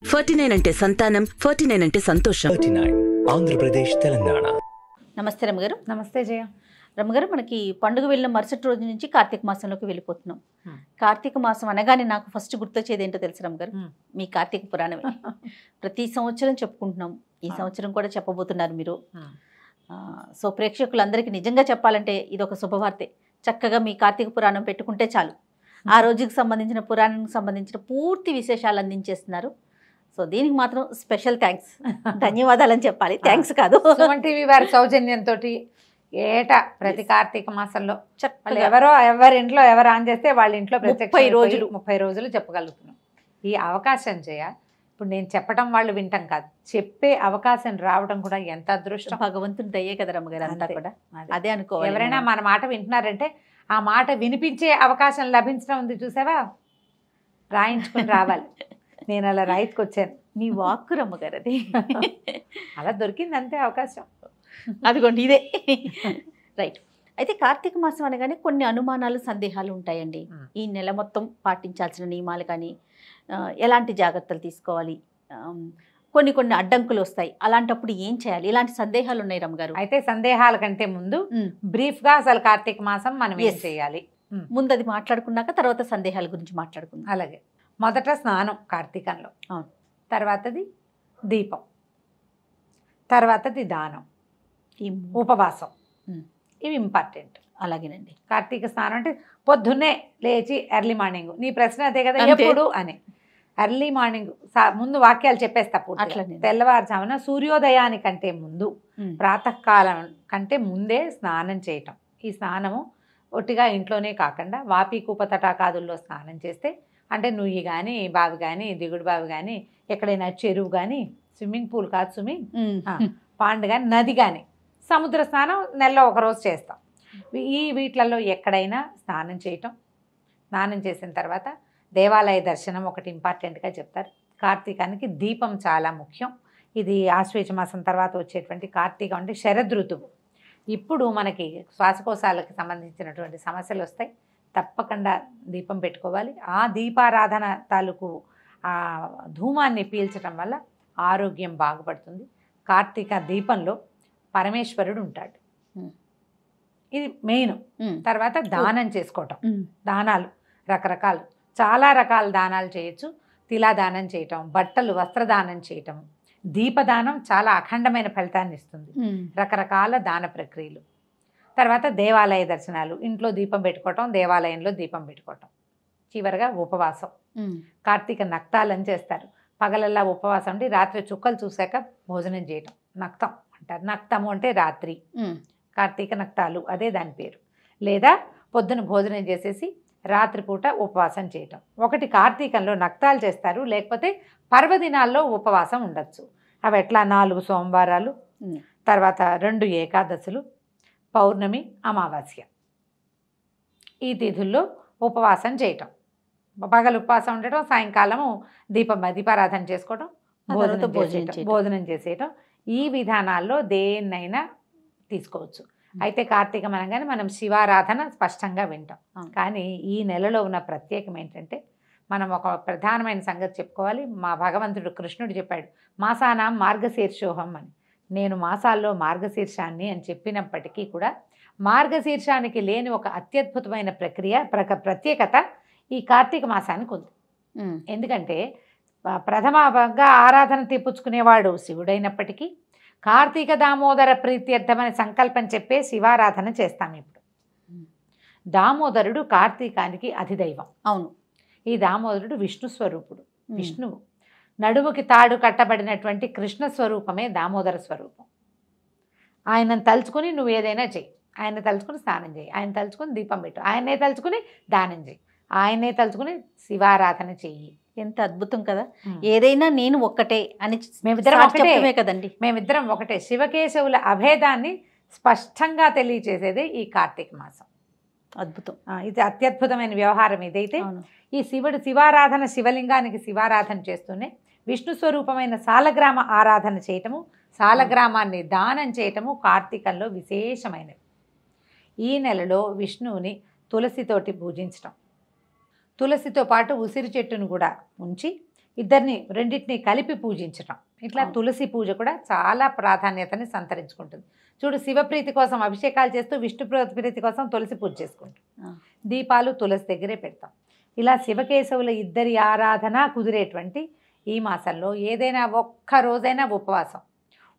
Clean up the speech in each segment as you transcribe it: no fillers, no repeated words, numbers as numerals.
49 అంటే సంతానం, 49 అంటే సంతోషం. 39 ఆంధ్రప్రదేశ్ తెలంగాణ. నమస్తే రమ్మగారు. నమస్తే జయ. రమ్మగారు, మనకి పండుగ వెళ్ళిన మరుసటి రోజు నుంచి కార్తీక మాసంలోకి వెళ్ళిపోతున్నాం. కార్తీక మాసం అనగానే నాకు ఫస్ట్ గుర్తొచ్చేది ఏంటో తెలుసు రమ్మగారు, మీ కార్తీక పురాణమే. ప్రతి సంవత్సరం చెప్పుకుంటున్నాం, ఈ సంవత్సరం కూడా చెప్పబోతున్నారు మీరు. సో ప్రేక్షకులందరికీ నిజంగా చెప్పాలంటే ఇది ఒక శుభవార్తే. చక్కగా మీ కార్తీక పురాణం పెట్టుకుంటే చాలు, ఆ రోజుకి సంబంధించిన పురాణానికి సంబంధించిన పూర్తి విశేషాలు అందించేస్తున్నారు. సో దీనికి మాత్రం స్పెషల్ థ్యాంక్స్, ధన్యవాదాలు అని చెప్పాలి, థ్యాంక్స్ కాదు. సుమన్ టీవీ వారి సౌజన్యంతో ఏటా ప్రతి కార్తీక మాసంలో ఎవరి ఇంట్లో ఎవరు ఆన్ చేస్తే వాళ్ళ ఇంట్లో 30 రోజులు చెప్పగలుగుతున్నాం. ఈ అవకాశం ఇప్పుడు నేను చెప్పడం వాళ్ళు వింటాం కాదు, చెప్పే అవకాశం రావడం కూడా ఎంత అదృష్టం, భగవంతుని దయ్యే కదా రమ్మగారు, అంతా కూడా అదే అనుకోవాలి. ఎవరైనా మన మాట వింటున్నారంటే ఆ మాట వినిపించే అవకాశం లభించడం ఉంది చూసావా, రాయించుకుని రావాలి. నేను అలా రైతుకు వచ్చాను, మీ వాక్కు రమ్మగారు, అది అలా దొరికింది అంతే అవకాశం. అదిగోండి ఇదే రైట్. అయితే కార్తీక మాసం అనగానే కొన్ని అనుమానాలు, సందేహాలు ఉంటాయండి. ఈ నెల మొత్తం పాటించాల్సిన నియమాలు కానీ, ఎలాంటి జాగ్రత్తలు తీసుకోవాలి, కొన్ని అడ్డంకులు వస్తాయి, అలాంటప్పుడు ఏం చేయాలి, ఇలాంటి సందేహాలు ఉన్నాయి రమ్మగారు. అయితే సందేహాల కంటే ముందు బ్రీఫ్గా అసలు కార్తీక మాసం మనం ఏం చేయాలి ముందు అది మాట్లాడుకున్నాక తర్వాత సందేహాల గురించి మాట్లాడుకుందాం. అలాగే మొదట స్నానం కార్తీకంలో, తర్వాతది దీపం, తర్వాతది దానం, ఉపవాసం, ఇవి ఇంపార్టెంట్. అలాగేనండి. కార్తీక స్నానం అంటే పొద్దున్నే లేచి ఎర్లీ మార్నింగ్, నీ ప్రశ్న అదే కదా ఎప్పుడు అని. ఎర్లీ మార్నింగ్ ముందు వాక్యాలు చెప్పేస్తా పూర్తిగా. తెల్లవారుజామున సూర్యోదయానికంటే ముందు, ప్రాతకాలం కంటే ముందే స్నానం చేయటం. ఈ స్నానము ఒట్టిగా ఇంట్లోనే కాకుండా వాపి కూప తటాకాదుల్లో స్నానం చేస్తే, అంటే నుయ్యి కానీ, బావి కానీ, దిగుడు బావి కానీ, ఎక్కడైనా చెరువు కానీ, స్విమ్మింగ్ పూల్ కాదు పాండ్ కానీ, నది కానీ, సముద్ర స్నానం నెలలో ఒకరోజు చేస్తాం. వీటిలలో ఎక్కడైనా స్నానం చేయటం. స్నానం చేసిన తర్వాత దేవాలయ దర్శనం ఒకటి ఇంపార్టెంట్గా చెప్తారు. కార్తీకానికి దీపం చాలా ముఖ్యం. ఇది ఆశ్వేజ మాసం తర్వాత వచ్చేటువంటి కార్తీకం అంటే శరదృతువు. ఇప్పుడు మనకి శ్వాసకోశాలకు సంబంధించినటువంటి సమస్యలు వస్తాయి, తప్పకుండా దీపం పెట్టుకోవాలి. ఆ దీపారాధన తాలూకు ఆ ధూమాన్ని పీల్చడం వల్ల ఆరోగ్యం బాగుపడుతుంది. కార్తీక దీపంలో పరమేశ్వరుడు ఉంటాడు, ఇది మెయిన్. తర్వాత దానం చేసుకోవటం. దానాలు రకరకాలు, చాలా రకాల దానాలు చేయొచ్చు. తిలాదానం చేయటం, బట్టలు వస్త్రదానం చేయటం, దీపదానం చాలా అఖండమైన ఫలితాన్ని ఇస్తుంది. రకరకాల దాన ప్రక్రియలు. తర్వాత దేవాలయ దర్శనాలు, ఇంట్లో దీపం పెట్టుకోవటం, దేవాలయంలో దీపం పెట్టుకోవటం. చివరిగా ఉపవాసం. కార్తీక నక్తాలని చేస్తారు. పగలల్లా ఉపవాసం అంటే రాత్రి చుక్కలు చూశాక భోజనం చేయటం నక్తం అంటారు. నక్తము అంటే రాత్రి, కార్తీక నక్తాలు అదే దాని పేరు. లేదా పొద్దున భోజనం చేసేసి రాత్రిపూట ఉపవాసం చేయటం. ఒకటి కార్తీకంలో నక్తాలు చేస్తారు, లేకపోతే పర్వదినాల్లో ఉపవాసం ఉండొచ్చు. అవి ఎట్లా 4 సోమవారాలు, తర్వాత 2 ఏకాదశులు, పౌర్ణమి, అమావాస్య, ఈ తిథుల్లో ఉపవాసం చేయటం. పగలు ఉపవాసం ఉండటం, సాయంకాలము దీపారాధన చేసుకోవటం, భోజనం చేసేయటం. ఈ విధానాల్లో దేన్నైనా తీసుకోవచ్చు. అయితే కార్తీకం అనగానే మనం శివారాధన స్పష్టంగా వింటాం. కానీ ఈ నెలలో ఉన్న ప్రత్యేకం ఏంటంటే, మనం ఒక ప్రధానమైన సంగతి చెప్పుకోవాలి. మా భగవంతుడు కృష్ణుడు చెప్పాడు, మాసానాం మార్గశీర్షోహం అని. నేను మాసాల్లో మార్గశీర్షాన్ని అని చెప్పినప్పటికీ కూడా మార్గశీర్షానికి లేని ఒక అత్యద్భుతమైన ప్రత్యేకత ఈ కార్తీక మాసానికి ఉంది. ఎందుకంటే ప్రథమగా ఆరాధన తీపుచ్చుకునేవాడు శివుడైనప్పటికీ కార్తీక దామోదర ప్రీత్యర్థమని సంకల్పం చెప్పే శివారాధన చేస్తాం. ఇప్పుడు దామోదరుడు కార్తీకానికి అధిదైవం. అవును. ఈ దామోదరుడు విష్ణు స్వరూపుడు. విష్ణువు నడుముకి తాడు కట్టబడినటువంటి కృష్ణ స్వరూపమే దామోదర స్వరూపం. ఆయనను తలుచుకుని నువ్వు ఏదైనా చెయ్యి. ఆయన తలుచుకుని స్నానం చేయి, ఆయన తలుచుకుని దీపం పెట్టు, ఆయనే తలుచుకుని దానం చేయి, ఆయనే తలుచుకుని శివారాధన చెయ్యి. ఎంత అద్భుతం కదా. ఏదైనా నేను ఒక్కటే అని మేమిద్దరం ఒకటే కదండి. మేమిద్దరం ఒకటే. శివకేశవుల అభేదాన్ని స్పష్టంగా తెలియచేసేదే ఈ కార్తీక మాసం. అద్భుతం. ఇది అత్యద్భుతమైన వ్యవహారం. ఇదైతే ఈ శివారాధన, శివలింగానికి శివారాధన చేస్తూనే విష్ణు స్వరూపమైన సాలగ్రామ ఆరాధన చేయటము, సాలగ్రామాన్ని దానం చేయటము కార్తీకంలో విశేషమైనవి. ఈ నెలలో విష్ణువుని తులసితోటి పూజించటం, తులసితో పాటు ఉసిరి చెట్టును కూడా ఉంచి ఇద్దరిని రెండింటిని కలిపి పూజించటం. ఇట్లా తులసి పూజ కూడా చాలా ప్రాధాన్యతని సంతరించుకుంటుంది. చూడు, శివప్రీతి కోసం అభిషేకాలు చేస్తూ విష్ణు ప్రీతి కోసం తులసి పూజ చేసుకుంటాం. దీపాలు తులసి దగ్గరే పెడతాం. ఇలా శివకేశవుల ఇద్దరి ఆరాధన కుదిరేటువంటి ఈ మాసంలో ఏదైనా ఒక్క రోజైనా ఉపవాసం,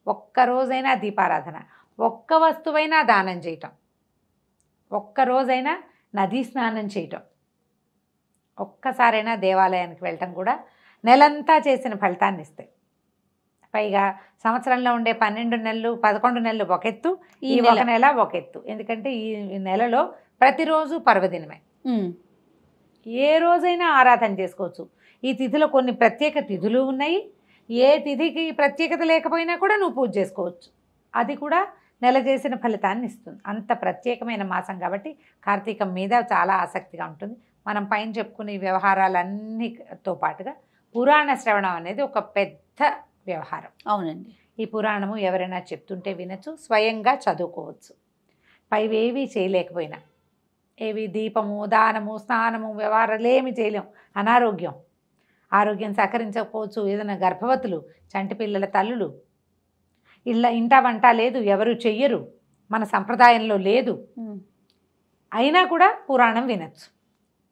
ఒక్క రోజైనా దీపారాధన, ఒక్క వస్తువైనా దానం చేయటం, ఒక్క రోజైనా నదీ స్నానం చేయటం, ఒక్కసారైనా దేవాలయానికి వెళ్ళటం కూడా నెలంతా చేసిన ఫలితాన్ని ఇస్తాయి. పైగా సంవత్సరంలో ఉండే 12 నెలలు 11 నెలలు ఒక ఎత్తు, ఈ ఒక నెల ఒక ఎత్తు. ఎందుకంటే ఈ నెలలో ప్రతిరోజు పర్వదినమే. ఏ రోజైనా ఆరాధన చేసుకోవచ్చు. ఈ తిథిలో కొన్ని ప్రత్యేక తిథులు ఉన్నాయి. ఏ తిథికి ప్రత్యేకత లేకపోయినా కూడా నువ్వు పూజ చేసుకోవచ్చు. అది కూడా నెల చేసిన ఫలితాన్ని ఇస్తుంది. అంత ప్రత్యేకమైన మాసం కాబట్టి కార్తీకం మీద చాలా ఆసక్తిగా ఉంటుంది. మనం పైన చెప్పుకునే వ్యవహారాలన్నీతో పాటుగా పురాణ శ్రవణం అనేది ఒక పెద్ద వ్యవహారం. అవునండి. ఈ పురాణము ఎవరైనా చెప్తుంటే వినచ్చు, స్వయంగా చదువుకోవచ్చు. పైవేవి చేయలేకపోయినా, ఏవి దీపము, దానము, స్నానము, వ్యవహారాలు ఏమి చేయలేం. ఆరోగ్యం సహకరించకపోవచ్చు. ఏదైనా గర్భవతులు, చంటి పిల్లల తల్లులు, ఇంట వంట లేదు, ఎవరు చెయ్యరు, మన సంప్రదాయంలో లేదు, అయినా కూడా పురాణం వినచ్చు.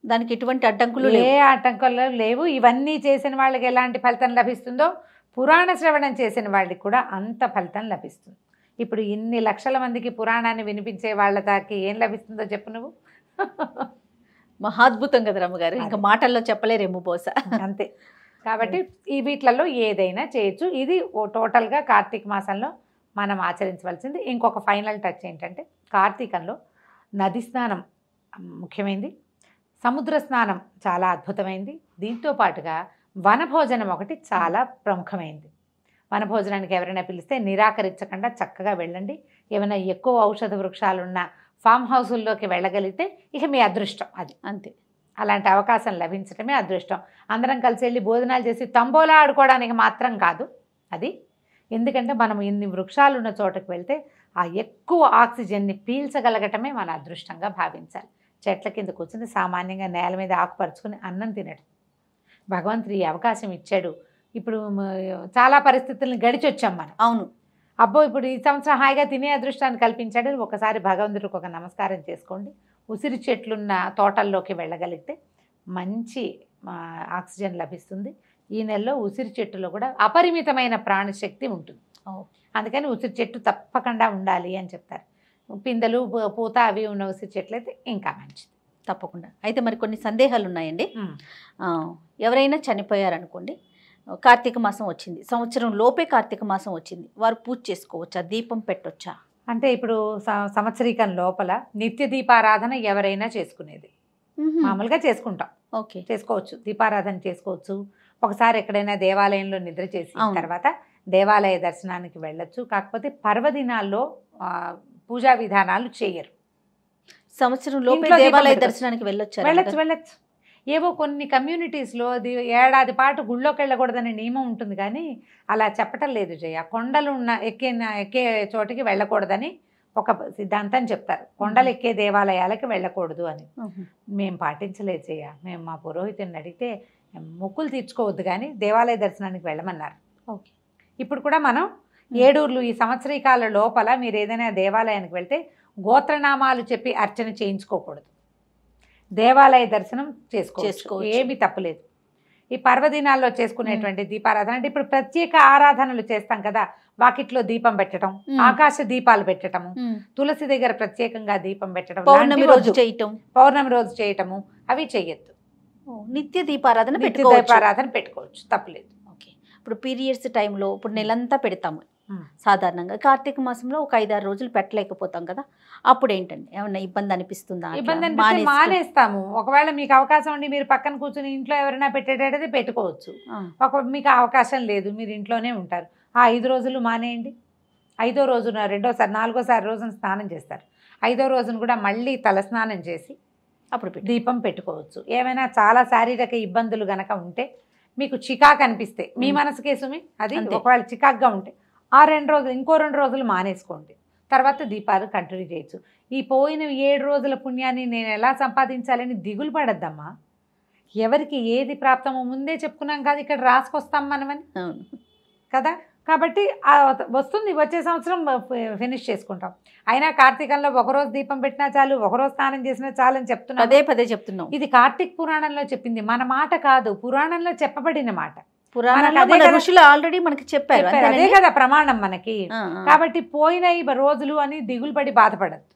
దానికి ఎటువంటి అడ్డంకులు ఏ ఆటంకాలు లేవు. ఇవన్నీ చేసిన వాళ్ళకి ఎలాంటి ఫలితం లభిస్తుందో పురాణ శ్రవణం చేసిన వాళ్ళకి కూడా అంత ఫలితం లభిస్తుంది. ఇప్పుడు ఇన్ని లక్షల మందికి పురాణాన్ని వినిపించే వాళ్ళ దానికి ఏం లభిస్తుందో చెప్పు నువ్వు. మహాద్భుతం కదా రమ్మగారు, ఇంకా మాటల్లో చెప్పలేరేమో బహుశా. అంతే. కాబట్టి ఈ వీటిలలో ఏదైనా చేయొచ్చు. ఇది టోటల్గా కార్తీక మాసంలో మనం ఆచరించవలసింది. ఇంకొక ఫైనల్ టచ్ ఏంటంటే, కార్తీకంలో నది స్నానం ముఖ్యమైనది, సముద్ర స్నానం చాలా అద్భుతమైంది. దీంతో పాటుగా వనభోజనం ఒకటి చాలా ప్రముఖమైంది. వనభోజనానికి ఎవరైనా పిలిస్తే నిరాకరించకుండా చక్కగా వెళ్ళండి. ఏమైనా ఎక్కువ ఔషధ వృక్షాలున్న ఫామ్ హౌసుల్లోకి వెళ్ళగలిగితే ఇక మీ అదృష్టం అది. అంతే. అలాంటి అవకాశం లభించడమే అదృష్టం. అందరం కలిసి వెళ్ళి భోజనాలు చేసి తంబోలా ఆడుకోవడానికి మాత్రం కాదు అది. ఎందుకంటే మనం ఇన్ని వృక్షాలు ఉన్న చోటకు వెళ్తే ఆ ఎక్కువ ఆక్సిజన్ని పీల్చగలగటమే మన అదృష్టంగా భావించాలి. చెట్ల కింద కూర్చుని సామాన్యంగా నేల మీద ఆకుపరుచుకుని అన్నం తినడం భగవంతుడు ఈ అవకాశం ఇచ్చాడు. ఇప్పుడు చాలా పరిస్థితులను గడిచొచ్చాం మనం. అవును. అబ్బో ఇప్పుడు ఈ సంవత్సరం హాయిగా తినే అదృష్టాన్ని కల్పించాడు. ఒకసారి భగవంతుడికి ఒక నమస్కారం చేసుకోండి. ఉసిరి చెట్లున్న తోటల్లోకి వెళ్ళగలిగితే మంచి ఆక్సిజన్ లభిస్తుంది. ఈ నెలలో ఉసిరి చెట్టులో కూడా అపరిమితమైన ప్రాణశక్తి ఉంటుంది. అందుకని ఉసిరి చెట్టు తప్పకుండా ఉండాలి అని చెప్తారు. పిందెలు, పూత అవి ఉన్న ఉసిరి చెట్లు అయితే ఇంకా మంచిది. తప్పకుండా. అయితే మరి కొన్ని సందేహాలు ఉన్నాయండి. ఎవరైనా చనిపోయారనుకోండి, కార్తీక మాసం వచ్చింది, సంవత్సరం లోపే కార్తీక మాసం వచ్చింది, వారు పూజ చేసుకోవచ్చా, దీపం పెట్టొచ్చా? అంటే ఇప్పుడు సంవత్సరీకం లోపల నిత్య దీపారాధన ఎవరైనా చేసుకునేది. మామూలుగా చేసుకుంటాం. ఓకే, చేసుకోవచ్చు. దీపారాధన చేసుకోవచ్చు. ఒకసారి ఎక్కడైనా దేవాలయంలో నిద్ర చేసి తర్వాత దేవాలయ దర్శనానికి వెళ్ళొచ్చు. కాకపోతే పర్వదినాల్లో పూజా విధానాలు చేయరు. సంవత్సరం లోపే దేవాలయ దర్శనానికి వెళ్ళొచ్చు. ఏవో కొన్ని కమ్యూనిటీస్లో ఏడాది పాటు గుళ్ళోకి వెళ్ళకూడదనే నియమం ఉంటుంది, కానీ అలా చెప్పటం లేదు జయ. కొండలు ఉన్న ఎక్కే చోటికి వెళ్ళకూడదని ఒక సిద్ధాంతం చెప్తారు. కొండలు ఎక్కే దేవాలయాలకి వెళ్ళకూడదు అని. మేము పాటించలేదు జయ. మేము మా పురోహితుని అడిగితే మొక్కులు తీర్చుకోవద్దు కానీ దేవాలయ దర్శనానికి వెళ్ళమన్నారు. ఓకే. ఇప్పుడు కూడా మనం ఏడూర్లు ఈ సంవత్సరీకాల లోపల మీరు ఏదైనా దేవాలయానికి వెళ్తే గోత్రనామాలు చెప్పి అర్చన చేయించుకోకూడదు. దేవాలయ దర్శనం చేసుకోవచ్చు, ఏమీ తప్పులేదు. ఈ పర్వదినాల్లో చేసుకునేటువంటి దీపారాధన అంటే ఇప్పుడు ప్రత్యేక ఆరాధనలు చేస్తాం కదా, వాకిట్లో దీపం పెట్టడం, ఆకాశ దీపాలు పెట్టడము, తులసి దగ్గర ప్రత్యేకంగా దీపం పెట్టడం, పౌర్ణమి రోజు చేయటము అవి చెయ్యొద్దు. నిత్య దీపారాధన పెట్టుకోవచ్చు, తప్పులేదు. ఓకే. ఇప్పుడు పీరియడ్స్ టైంలో ఇప్పుడు నెలంతా పెడతాము సాధారణంగా. కార్తీక మాసంలో ఒక 5-6 రోజులు పెట్టలేకపోతాం కదా, అప్పుడు ఏంటండి ఏమన్నా ఇబ్బంది అనిపిస్తుందా? ఇబ్బంది అనిపిస్తే మానేస్తాము. ఒకవేళ మీకు అవకాశం ఉండి మీరు పక్కన కూర్చొని ఇంట్లో ఎవరైనా పెట్టేటైతే పెట్టుకోవచ్చు. మీకు అవకాశం లేదు, మీరు ఇంట్లోనే ఉంటారు, ఆ 5 రోజులు మానేయండి. 5వ రోజున 4వ రోజున స్నానం చేస్తారు. 5వ రోజున కూడా మళ్ళీ తలస్నానం చేసి అప్పుడు దీపం పెట్టుకోవచ్చు. ఏమైనా చాలా శారీరక ఇబ్బందులు గనక ఉంటే, మీకు చికాకు అనిపిస్తే మీ మనసుకేసుమి అది, ఒకవేళ చికాకుగా ఉంటే ఆ 2 రోజులు ఇంకో 2 రోజులు మానేసుకోండి. తర్వాత దీపాలు కంటిన్యూ చేయొచ్చు. ఈ పోయిన 7 రోజుల పుణ్యాన్ని నేను ఎలా సంపాదించాలని దిగులు పడద్దమ్మా. ఎవరికి ఏది ప్రాప్తమో ముందే చెప్పుకున్నాం కాదు, ఇక్కడ రాసుకొస్తాం మనమని అవును కదా. కాబట్టి వస్తుంది, వచ్చే సంవత్సరం ఫినిష్ చేసుకుంటాం. అయినా కార్తీకంలో ఒకరోజు దీపం పెట్టినా చాలు, ఒకరోజు స్నానం చేసినా చాలు అని చెప్తున్నాం, పదే చెప్తున్నాం. ఇది కార్తీక్ పురాణంలో చెప్పింది, మన మాట కాదు, పురాణంలో చెప్పబడిన మాట. పురాణాల్లో మన ఋషులు ఆల్రెడీ మనకి చెప్పారు, అదే కదా ప్రమాణం మనకి. కాబట్టి పోయిన ఈ రోజులు అని దిగులు పడి బాధపడద్దు.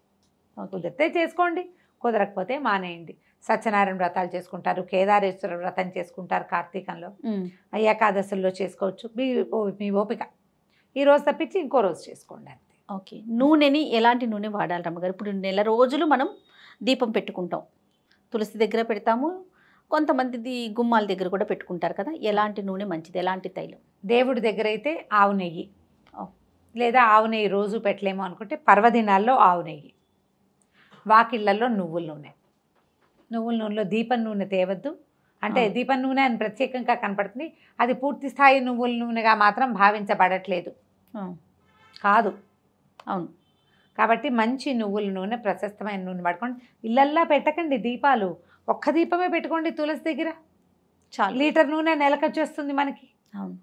కుదిరితే చేసుకోండి, కుదరకపోతే మానేయండి. సత్యనారాయణ వ్రతాలు చేసుకుంటారు, కేదారేశ్వర వ్రతం చేసుకుంటారు కార్తీకంలో, ఏకాదశుల్లో చేసుకోవచ్చు, మీ ఓపిక. ఈ రోజు తప్పించి ఇంకో రోజు చేసుకోండి అంతే. ఓకే. నూనెని ఎలాంటి నూనె వాడాలి రమ్మగారు? ఇప్పుడు నెల రోజులు మనం దీపం పెట్టుకుంటాం, తులసి దగ్గర పెడతాము, కొంతమంది గుమ్మాల దగ్గర కూడా పెట్టుకుంటారు కదా, ఎలాంటి నూనె మంచిది, ఎలాంటి తైలం? దేవుడి దగ్గర అయితే ఆవు నెయ్యి, లేదా ఆవు నెయ్యి రోజు పెట్టలేము అనుకుంటే పర్వదినాల్లో ఆవు నెయ్యి. వాకిళ్ళల్లో నువ్వుల నూనె. నువ్వుల నూనెలో దీపం నూనె తేవద్దు, అంటే దీపం నూనె అని ప్రత్యేకంగా కనపడుతుంది, అది పూర్తి స్థాయి నువ్వుల నూనెగా మాత్రం భావించబడట్లేదు కాదు. అవును. కాబట్టి మంచి నువ్వుల నూనె, ప్రశస్తమైన నూనె పడుకోండి. ఇళ్ళల్లా పెట్టకండి దీపాలు, ఒక్క దీపమే పెట్టుకోండి తులసి దగ్గర, చాలా లీటర్ నూనె నెలకు వచ్చేస్తుంది మనకి. అవును.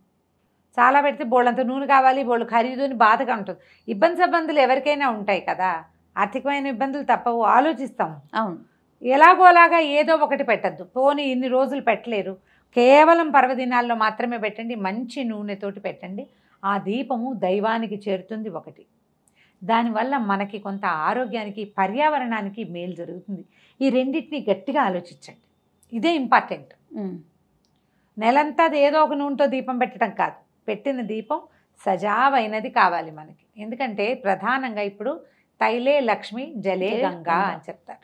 చాలా పెడితే బోళ్ళంత నూనె కావాలి, బోళ్ళు ఖరీదు అని బాధగా ఉంటుంది. ఇబ్బందులు ఎవరికైనా ఉంటాయి కదా, ఆర్థికమైన ఇబ్బందులు తప్పవు, ఆలోచిస్తాం. అవును. ఎలాగోలాగా ఏదో ఒకటి పెట్టద్దు. పోనీ ఇన్ని రోజులు పెట్టలేరు, కేవలం పర్వదినాల్లో మాత్రమే పెట్టండి, మంచి నూనెతోటి పెట్టండి. ఆ దీపము దైవానికి చేరుతుంది ఒకటి, దానివల్ల మనకి కొంత ఆరోగ్యానికి, పర్యావరణానికి మేలు జరుగుతుంది. ఈ రెండింటిని గట్టిగా ఆలోచించండి, ఇదే ఇంపార్టెంట్. నెలంతా ఏదో ఒక నూనెతో దీపం పెట్టడం కాదు, పెట్టిన దీపం సజావైనది కావాలి మనకి. ఎందుకంటే ప్రధానంగా ఇప్పుడు తైలే లక్ష్మి జలే గంగా అని చెప్తారు.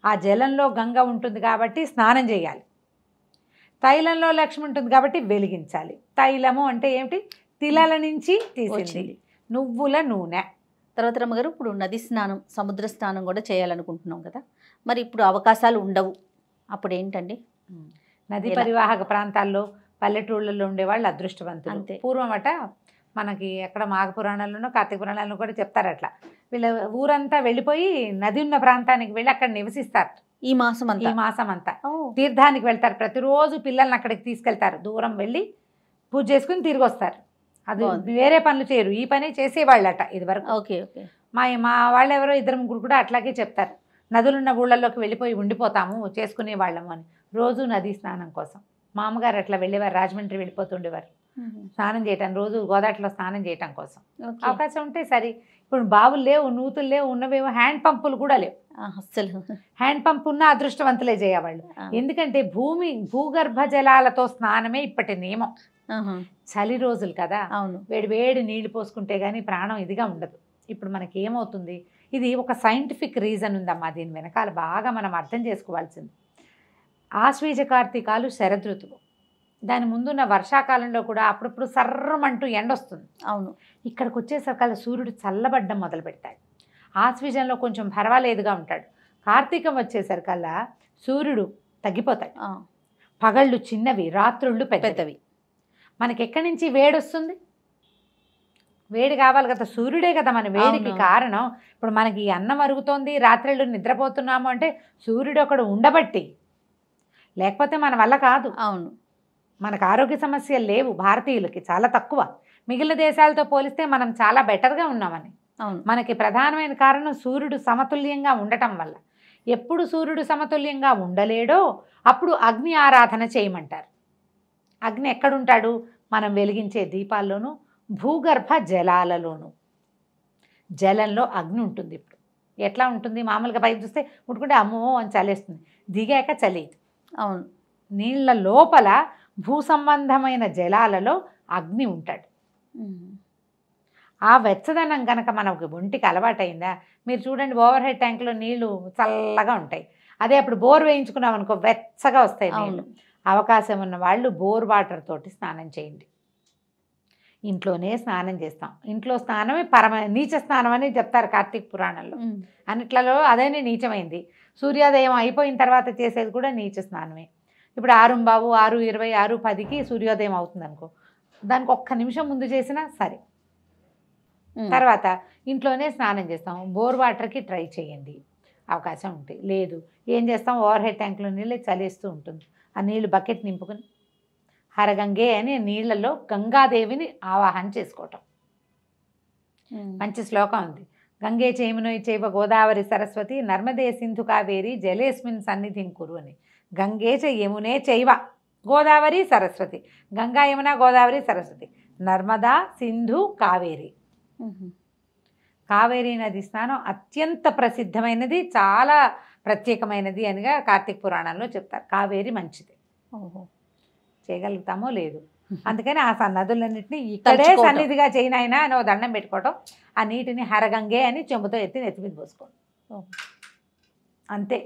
ఆ జలంలో గంగ ఉంటుంది కాబట్టి స్నానం చేయాలి, తైలంలో లక్ష్మి ఉంటుంది కాబట్టి వెలిగించాలి. తైలము అంటే ఏమిటి? తిలల నుంచి తీసింది, నువ్వుల నూనె. తర్వాత రమ్మగారు, ఇప్పుడు నది స్నానం, సముద్ర స్నానం కూడా చేయాలనుకుంటున్నాం కదా, మరి ఇప్పుడు అవకాశాలు ఉండవు, అప్పుడు ఏంటండి? నది పరివాహక ప్రాంతాల్లో పల్లెటూళ్ళల్లో ఉండేవాళ్ళు అదృష్టవంతులు. అంతే. పూర్వమట మనకి ఎక్కడ మాఘ పురాణాల్లోనో కార్తీక పురాణాల్లో కూడా చెప్తారు, అట్లా వీళ్ళ ఊరంతా వెళ్ళిపోయి నది ఉన్న ప్రాంతానికి వెళ్ళి అక్కడ నివసిస్తారు. ఈ మాసం అంతా తీర్థానికి వెళ్తారు, ప్రతిరోజు పిల్లల్ని అక్కడికి తీసుకెళ్తారు, దూరం వెళ్ళి పూజ చేసుకుని తిరిగి వస్తారు. అది వేరే పనులు చేయరు, ఈ పని చేసేవాళ్ళట ఇది వరకు. Okay okay. మా వాళ్ళు ఎవరో 2-3 కూడా అట్లాగే చెప్తారు, నదులున్న ఊళ్ళల్లోకి వెళ్ళిపోయి ఉండిపోతాము చేసుకునే వాళ్ళము అని. రోజు నదీ స్నానం కోసం మా అమ్మగారు అట్లా వెళ్ళేవారు, రాజమండ్రి వెళ్ళిపోతుండేవారు స్నానం చేయటం, రోజు గోదావరిలో స్నానం చేయటం కోసం. అవకాశం ఉంటే సరే. ఇప్పుడు బావులు లేవు, నూతులు లేవు, ఉన్నవేమో హ్యాండ్ పంపులు కూడా లేవు. అస్సలు హ్యాండ్ పంప్ ఉన్న అదృష్టవంతులే చేయవాళ్ళు. ఎందుకంటే భూగర్భ జలాలతో స్నానమే ఇప్పటి నియమం. చలి రోజులు కదా, అవును, వేడి నీళ్లు పోసుకుంటే గానీ ప్రాణం ఇదిగా ఉండదు. ఇప్పుడు మనకి ఏమవుతుంది, ఇది ఒక సైంటిఫిక్ రీజన్ ఉందమ్మా, దీని వెనకాల బాగా మనం అర్థం చేసుకోవాల్సింది. ఆశ్వీజ కార్తీకాలు శరదృతువు, దాని ముందున్న వర్షాకాలంలో కూడా అప్పుడప్పుడు సర్రమంటూ ఎండొస్తుంది. అవును. ఇక్కడికి వచ్చేసరికల్లా సూర్యుడు చల్లబడ్డం మొదలు పెడతాడు. ఆశ్వీజంలో కొంచెం పర్వాలేదుగా ఉంటాడు. కార్తీకం వచ్చేసరికల్లా సూర్యుడు తగ్గిపోతాడు, పగళ్ళు చిన్నవి, రాత్రుళ్ళు పెద్దవి. మనకి ఎక్కడి నుంచి వేడి వస్తుంది? వేడి కావాలి కదా, సూర్యుడే కదా మన వేడికి కారణం. ఇప్పుడు మనకి అన్నం అరుగుతోంది, రాత్రిళ్ళు నిద్రపోతున్నాము అంటే సూర్యుడు ఒకడు ఉండబట్టి, లేకపోతే మన వల్ల కాదు. అవును. మనకు ఆరోగ్య సమస్యలు లేవు భారతీయులకి, చాలా తక్కువ. మిగిలిన దేశాలతో పోలిస్తే మనం చాలా బెటర్గా ఉన్నామని. అవును. మనకి ప్రధానమైన కారణం సూర్యుడు సమతుల్యంగా ఉండటం వల్ల. ఎప్పుడు సూర్యుడు సమతుల్యంగా ఉండలేడో అప్పుడు అగ్ని ఆరాధన చేయమంటారు. అగ్ని ఎక్కడుంటాడు? మనం వెలిగించే దీపాల్లోనూ, భూగర్భ జలాలలోనూ. జలంలో అగ్ని ఉంటుంది. ఇప్పుడు ఎట్లా ఉంటుంది? మామూలుగా పైకి చూస్తే ముట్టుకుంటే అమ్మో అని చలేస్తుంది, దిగాక చలేదు. అవును. నీళ్ళ లోపల భూ సంబంధమైన జలాలలో అగ్ని ఉంటాడు. ఆ వెచ్చదనం కనుక మనకు ఒంటికి అలవాటైందా, మీరు చూడండి ఓవర్ హెడ్ ట్యాంక్లో నీళ్లు చల్లగా ఉంటాయి, అదే అప్పుడు బోర్ వేయించుకున్నాం అనుకో వెచ్చగా వస్తాయి నీళ్ళు. అవకాశం ఉన్న వాళ్ళు బోర్ వాటర్ తోటి స్నానం చేయండి. ఇంట్లోనే స్నానం చేస్తాం, ఇంట్లో స్నానమే నీచ స్నానం అని చెప్తారు కార్తీక పురాణంలో. అన్నిట్లలో అదేనే నీచమైంది. సూర్యోదయం అయిపోయిన తర్వాత చేసేది కూడా నీచ స్నానమే. ఇప్పుడు 6:15, 6:20, 6:10కి సూర్యోదయం అవుతుంది అనుకో, దానికి ఒక్క నిమిషం ముందు చేసినా సరే. తర్వాత ఇంట్లోనే స్నానం చేస్తాం, బోర్ వాటర్కి ట్రై చేయండి అవకాశం ఉంటుంది. లేదు ఏం చేస్తాం, ఓవర్ హెడ్ ట్యాంక్లో నీళ్ళే చలేస్తూ ఉంటుంది, ఆ నీళ్లు బకెట్ నింపుకుని హరగంగే అని నీళ్లలో గంగాదేవిని ఆవాహన చేసుకోవటం. మంచి శ్లోకం ఉంది. గంగే చేమునోయ్ చైవ గోదావరి సరస్వతి నర్మదే సింధు కావేరి జలేస్మిన్ సన్నిధిం కురు అని. గంగే చ యమునే చైవ గోదావరి సరస్వతి. గంగా యమున గోదావరి సరస్వతి, నర్మదా సింధు కావేరి. కావేరీ నది స్నానం అత్యంత ప్రసిద్ధమైనది, చాలా ప్రత్యేకమైనది అనిగా కార్తీక పురాణంలో చెప్తారు. కావేరి మంచిది. చేయగలుగుతామో లేదు, అందుకని ఆ నదులన్నింటినీ ఇక్కడే సన్నిధిగా చేయనైనా అని ఓ దండం పెట్టుకోవటం. ఆ నీటిని హరగంగే అని చెంబుతో ఎత్తి నెత్తి మీద పోసుకోవడం అంతే.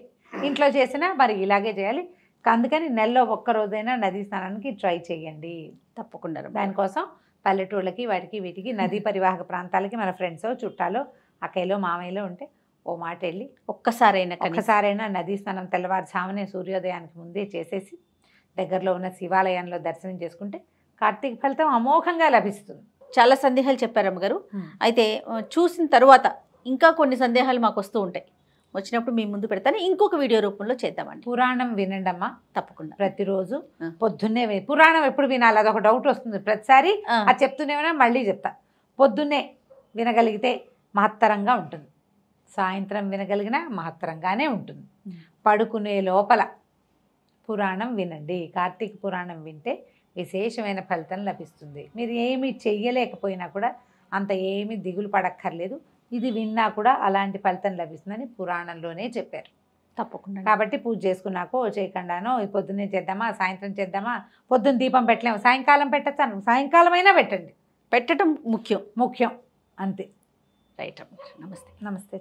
ఇంట్లో చేసినా మరి ఇలాగే చేయాలి. అందుకని నెలలో ఒక్కరోజైనా నదీ స్నానానికి ట్రై చేయండి తప్పకుండా. దానికోసం పల్లెటూళ్ళకి వాటికి వీటికి నదీ పరివాహక ప్రాంతాలకి మన ఫ్రెండ్స్ చుట్టాలు అక్కయ్యలో మామయ్యలో ఉంటే ఓ మాట వెళ్ళి ఒక్కసారైనా నదీ స్నానం తెల్లవారుజామునే సూర్యోదయానికి ముందే చేసేసి దగ్గరలో ఉన్న శివాలయంలో దర్శనం చేసుకుంటే కార్తీక ఫలితం అమోఘంగా లభిస్తుంది. చాలా సందేహాలు చెప్పారు అమ్మగారు. అయితే చూసిన తర్వాత ఇంకా కొన్ని సందేహాలు మాకు వస్తూ ఉంటాయి, వచ్చినప్పుడు మీ ముందు పెడతాను, ఇంకొక వీడియో రూపంలో చేద్దామండి. పురాణం వినండి అమ్మా తప్పకుండా. ప్రతిరోజు పొద్దున్నే పురాణం ఎప్పుడు వినాలి అదొక డౌట్ వస్తుంది ప్రతిసారి. అది చెప్తూనే మళ్ళీ చెప్తా. పొద్దున్నే వినగలిగితే మహత్తరంగా ఉంటుంది, సాయంత్రం వినగలిగినా మహత్తరంగానే ఉంటుంది. పడుకునే లోపల పురాణం వినండి. కార్తీక పురాణం వింటే విశేషమైన ఫలితం లభిస్తుంది. మీరు ఏమీ చెయ్యలేకపోయినా కూడా అంత ఏమీ దిగులు పడక్కర్లేదు. ఇది విన్నా కూడా అలాంటి ఫలితం లభిస్తుందని పురాణంలోనే చెప్పారు. తప్పకుండా. కాబట్టి పూజ చేసుకున్నాకో చేయకుండానో ఈ పొద్దున్నే చేద్దామా సాయంత్రం చేద్దామా, పొద్దున్న దీపం పెట్టలేము సాయంకాలం పెట్టచ్చు, సాయంకాలం అయినా పెట్టండి. పెట్టడం ముఖ్యం ముఖ్యం అంతే. రైట్ అమ్మ. నమస్తే. నమస్తే.